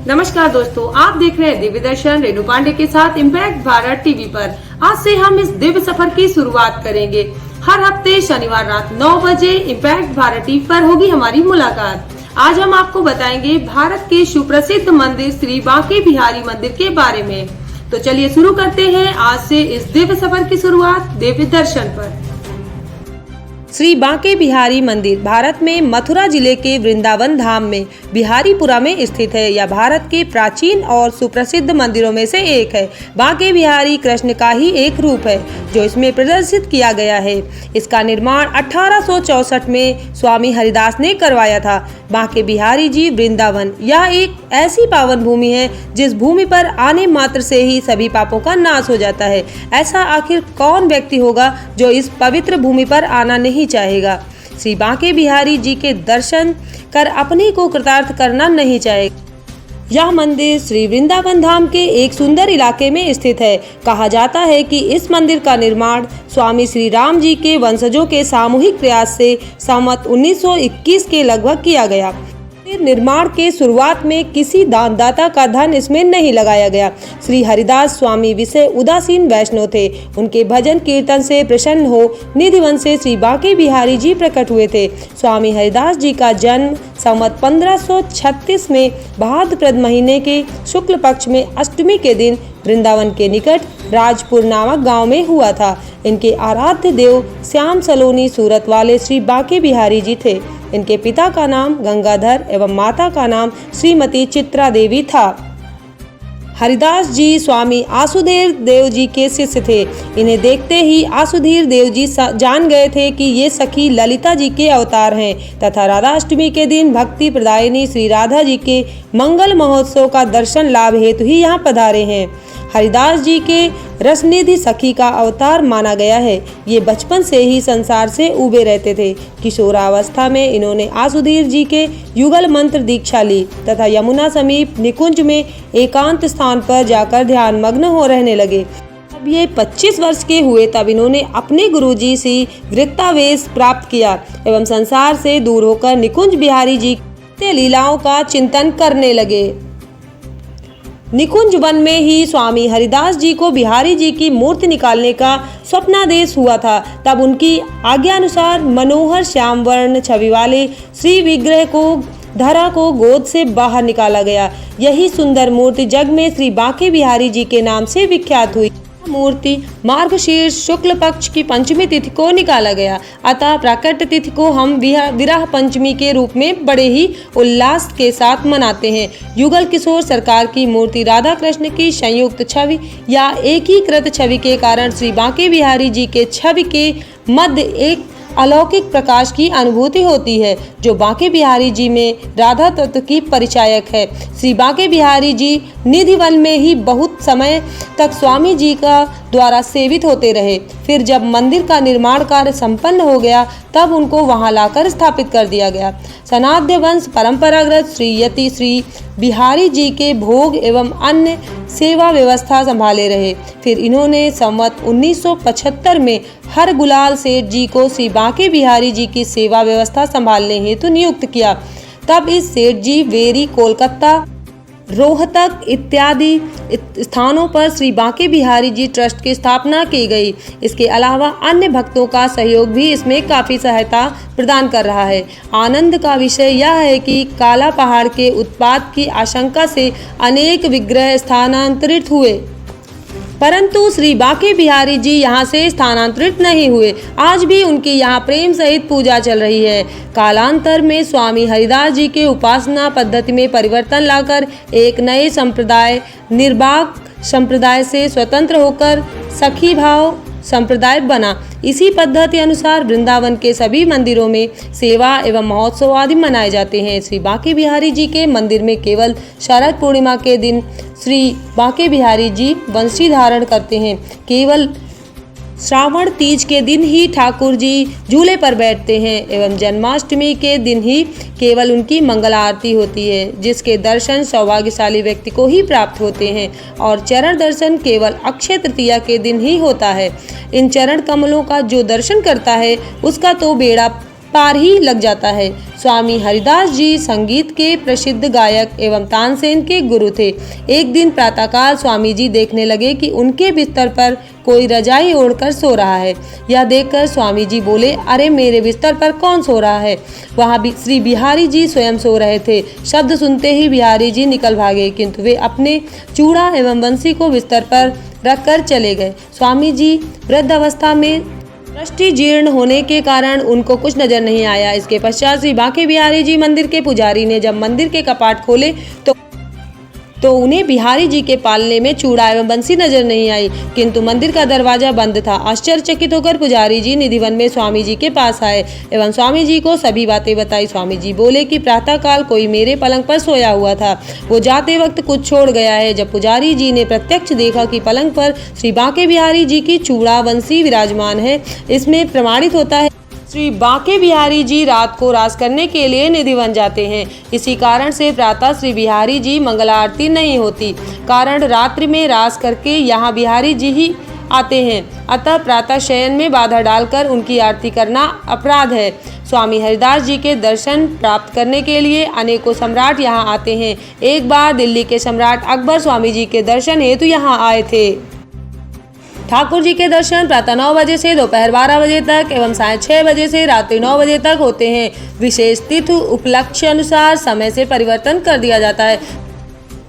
नमस्कार दोस्तों, आप देख रहे हैं दिव्य दर्शन रेणु पांडे के साथ इम्पैक्ट भारत टीवी पर। आज से हम इस दिव्य सफर की शुरुआत करेंगे। हर हफ्ते शनिवार रात 9 बजे इम्पैक्ट भारत टीवी पर होगी हमारी मुलाकात। आज हम आपको बताएंगे भारत के सुप्रसिद्ध मंदिर श्री बांके बिहारी मंदिर के बारे में। तो चलिए शुरू करते हैं आज से इस दिव्य सफर की शुरुआत दिव्य दर्शन पर। श्री बांके बिहारी मंदिर भारत में मथुरा जिले के वृंदावन धाम में बिहारीपुरा में स्थित है। यह भारत के प्राचीन और सुप्रसिद्ध मंदिरों में से एक है। बांके बिहारी कृष्ण का ही एक रूप है जो इसमें प्रदर्शित किया गया है। इसका निर्माण 1864 में स्वामी हरिदास ने करवाया था। बांके बिहारी जी वृंदावन यह एक ऐसी पावन भूमि है जिस भूमि पर आने मात्र से ही सभी पापों का नाश हो जाता है। ऐसा आखिर कौन व्यक्ति होगा जो इस पवित्र भूमि पर आना नहीं चाहेगा। श्री बांके बिहारी जी के दर्शन कर अपने को कृतार्थ करना नहीं चाहेगा। यह मंदिर श्री वृंदावन धाम के एक सुंदर इलाके में स्थित है। कहा जाता है कि इस मंदिर का निर्माण स्वामी श्री राम जी के वंशजों के सामूहिक प्रयास से संवत 1921 के लगभग किया गया। निर्माण के शुरुआत में किसी दानदाता का धन इसमें नहीं लगाया गया। श्री हरिदास स्वामी विषय उदासीन वैष्णव थे। उनके भजन कीर्तन से प्रसन्न हो निधिवन से श्री बांके बिहारी जी प्रकट हुए थे। स्वामी हरिदास जी का जन्म संवत 1536 में भाद्रपद महीने के शुक्ल पक्ष में अष्टमी के दिन वृंदावन के निकट राजपुर नामक गांव में हुआ था। इनके आराध्य देव श्याम सलोनी सूरत वाले श्री बांके बिहारी जी थे। इनके पिता का नाम गंगाधर एवं माता का नाम श्रीमती चित्रा देवी था। हरिदास जी स्वामी आसुधीर देव जी के शिष्य थे। इन्हें देखते ही आसुधीर देव जी जान गए थे कि ये सखी ललिता जी के अवतार हैं तथा राधाष्टमी के दिन भक्ति प्रदायिनी श्री राधा जी के मंगल महोत्सव का दर्शन लाभ हेतु ही यहाँ पधारे हैं। हरिदास जी के रसनिधि सखी का अवतार माना गया है। ये बचपन से ही संसार से उबे रहते थे। किशोरावस्था में इन्होंने आसुधीर जी के युगल मंत्र दीक्षा ली तथा यमुना समीप निकुंज में एकांत स्थान पर जाकर ध्यान मग्न हो रहने लगे। जब ये 25 वर्ष के हुए तब इन्होंने अपने गुरुजी से वृत्तावेश प्राप्त किया एवं संसार से दूर होकर निकुंज बिहारी जी के लीलाओं का चिंतन करने लगे। निकुंज वन में ही स्वामी हरिदास जी को बिहारी जी की मूर्ति निकालने का स्वप्नादेश हुआ था। तब उनकी आज्ञानुसार मनोहर श्याम वर्ण छवि वाले श्री विग्रह को धरा को गोद से बाहर निकाला गया। यही सुंदर मूर्ति जग में श्री बांके बिहारी जी के नाम से विख्यात हुई। मूर्ति मार्गशीर्ष शुक्ल पक्ष की पंचमी तिथि को निकाला गया। अतः प्राकट्य तिथि को हम विरह पंचमी के रूप में बड़े ही उल्लास के साथ मनाते हैं। युगल किशोर सरकार की मूर्ति राधा कृष्ण की संयुक्त छवि या एकीकृत छवि के कारण श्री बांके बिहारी जी के छवि के मध्य एक अलौकिक प्रकाश की अनुभूति होती है जो बांके बिहारी जी में राधा तत्व की परिचायक है। श्री बांके बिहारी जी निधिवन में ही बहुत समय तक स्वामी जी का द्वारा सेवित होते रहे। फिर जब मंदिर का निर्माण कार्य संपन्न हो गया तब उनको वहां लाकर स्थापित कर दिया गया। सनातन वंश परंपरागत श्री यति श्री बिहारी जी के भोग एवं अन्य सेवा व्यवस्था संभाले रहे। फिर इन्होंने संवत 1975 में हर गुलाल सेठ जी को श्री बांके बिहारी जी की सेवा व्यवस्था संभालने हेतु नियुक्त किया। तब इस सेठ जी वेरी, कोलकाता, रोहतक इत्यादि स्थानों पर श्री बांके बिहारी जी ट्रस्ट की स्थापना की गई। इसके अलावा अन्य भक्तों का सहयोग भी इसमें काफ़ी सहायता प्रदान कर रहा है। आनंद का विषय यह है कि काला पहाड़ के उत्पात की आशंका से अनेक विग्रह स्थानांतरित हुए परंतु श्री बांके बिहारी जी यहाँ से स्थानांतरित नहीं हुए। आज भी उनकी यहाँ प्रेम सहित पूजा चल रही है। कालांतर में स्वामी हरिदास जी के उपासना पद्धति में परिवर्तन लाकर एक नए संप्रदाय निर्वाक संप्रदाय से स्वतंत्र होकर सखी भाव संप्रदाय बना। इसी पद्धति अनुसार वृंदावन के सभी मंदिरों में सेवा एवं महोत्सव आदि मनाए जाते हैं। श्री बांके बिहारी जी के मंदिर में केवल शरद पूर्णिमा के दिन श्री बांके बिहारी जी वंशी धारण करते हैं। केवल श्रावण तीज के दिन ही ठाकुर जी झूले पर बैठते हैं एवं जन्माष्टमी के दिन ही केवल उनकी मंगल आरती होती है जिसके दर्शन सौभाग्यशाली व्यक्ति को ही प्राप्त होते हैं और चरण दर्शन केवल अक्षय तृतीया के दिन ही होता है। इन चरण कमलों का जो दर्शन करता है उसका तो बेड़ा पार ही लग जाता है। स्वामी हरिदास जी संगीत के प्रसिद्ध गायक एवं तानसेन के गुरु थे। एक दिन प्रातःकाल स्वामी जी देखने लगे कि उनके बिस्तर पर कोई रजाई ओढ़कर सो रहा है। यह देखकर स्वामी जी बोले, अरे मेरे बिस्तर पर कौन सो रहा है? वहाँ भी श्री बिहारी जी स्वयं सो रहे थे। शब्द सुनते ही बिहारी जी निकल भागे, किंतु वे अपने चूड़ा एवं बंसी को बिस्तर पर रखकर चले गए। स्वामी जी वृद्ध अवस्था में दृष्टि जीर्ण होने के कारण उनको कुछ नजर नहीं आया। इसके पश्चात श्री बांके बिहारी जी मंदिर के पुजारी ने जब मंदिर के कपाट खोले तो उन्हें बिहारी जी के पालने में चूड़ा एवं बंसी नजर नहीं आई, किंतु मंदिर का दरवाजा बंद था। आश्चर्यचकित होकर पुजारी जी निधिवन में स्वामी जी के पास आए एवं स्वामी जी को सभी बातें बताई। स्वामी जी बोले कि प्रातःकाल कोई मेरे पलंग पर सोया हुआ था, वो जाते वक्त कुछ छोड़ गया है। जब पुजारी जी ने प्रत्यक्ष देखा कि पलंग पर श्री बांके बिहारी जी की चूड़ा बंसी विराजमान है, इसमें प्रमाणित होता है श्री बांके बिहारी जी रात को रास करने के लिए निधिवन जाते हैं। इसी कारण से प्रातः श्री बिहारी जी मंगला आरती नहीं होती, कारण रात्रि में रास करके यहाँ बिहारी जी ही आते हैं, अतः प्रातः शयन में बाधा डालकर उनकी आरती करना अपराध है। स्वामी हरिदास जी के दर्शन प्राप्त करने के लिए अनेकों सम्राट यहाँ आते हैं। एक बार दिल्ली के सम्राट अकबर स्वामी जी के दर्शन हेतु यहाँ आए थे। ठाकुर जी के दर्शन प्रातः 9 बजे से दोपहर 12 बजे तक एवं साय 6 बजे से रात्रि 9 बजे तक होते हैं। विशेष तिथि उपलक्ष्य अनुसार समय से परिवर्तन कर दिया जाता है।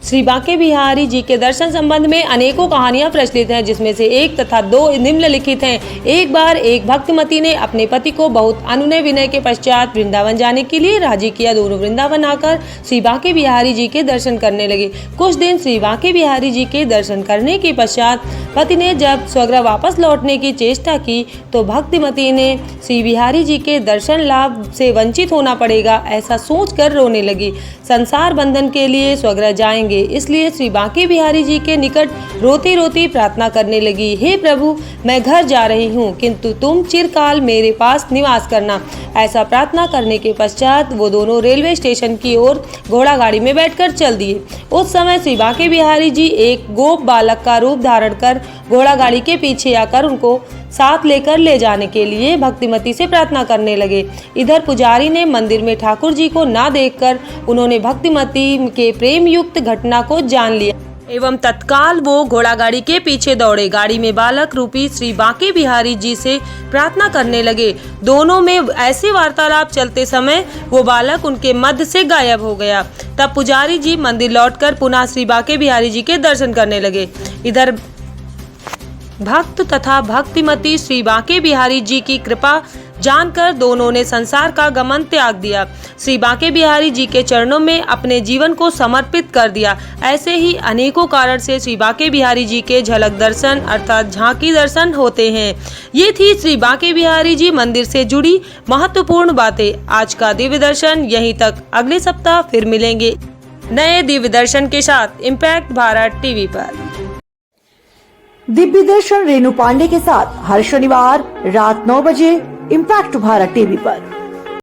श्री बांके बिहारी जी के दर्शन संबंध में अनेकों कहानियां प्रचलित हैं, जिसमें से एक तथा दो निम्नलिखित हैं। एक बार एक भक्तिमती ने अपने पति को बहुत अनुनय विनय के पश्चात वृंदावन जाने के लिए राजी किया। दोनों वृंदावन आकर श्री बांके बिहारी जी के दर्शन करने लगे। कुछ दिन श्री बांके बिहारी जी के दर्शन करने के पश्चात पति ने जब स्वगृह वापस लौटने की चेष्टा की तो भक्तिमती ने श्री बिहारी जी के दर्शन लाभ से वंचित होना पड़ेगा ऐसा सोचकर रोने लगी। संसार बंधन के लिए स्वगृह जाएंगे, इसलिए श्री बांके बिहारी जी के निकट रोती रोती प्रार्थना करने लगी, हे प्रभु, मैं घर जा रही हूँ, किंतु तुम चिरकाल मेरे पास निवास करना। ऐसा प्रार्थना करने के पश्चात वो दोनों रेलवे स्टेशन की ओर घोड़ा गाड़ी में बैठकर चल दिए। उस समय श्री बांके बिहारी जी एक गोप बालक का रूप धारण कर घोड़ा गाड़ी के पीछे आकर उनको साथ लेकर ले जाने के लिए भक्तिमती से प्रार्थना करने लगे। इधर पुजारी ने मंदिर में ठाकुर जी को ना देखकर उन्होंने भक्तिमती के प्रेम युक्त घटना को जान लिया एवं तत्काल वो घोड़ा गाड़ी के पीछे दौड़े। गाड़ी में बालक रूपी श्री बांके बिहारी जी से प्रार्थना करने लगे। दोनों में ऐसे वार्तालाप चलते समय वो बालक उनके मध्य से गायब हो गया। तब पुजारी जी मंदिर लौटकर पुनः श्री बांके बिहारी जी के दर्शन करने लगे। इधर भक्त तथा भक्तिमती श्री बांके बिहारी जी की कृपा जानकर दोनों ने संसार का गमन त्याग दिया, श्री बांके बिहारी जी के चरणों में अपने जीवन को समर्पित कर दिया। ऐसे ही अनेकों कारण से श्री बांके बिहारी जी के झलक दर्शन अर्थात झांकी दर्शन होते हैं। ये थी श्री बांके बिहारी जी मंदिर से जुड़ी महत्वपूर्ण बातें। आज का दिव्य दर्शन यहीं तक। अगले सप्ताह फिर मिलेंगे नए दिव्य दर्शन के साथ इम्पैक्ट भारत टीवी पर। दिव्य दर्शन रेणु पांडे के साथ हर शनिवार रात 9 बजे इम्पैक्ट भारत टीवी पर।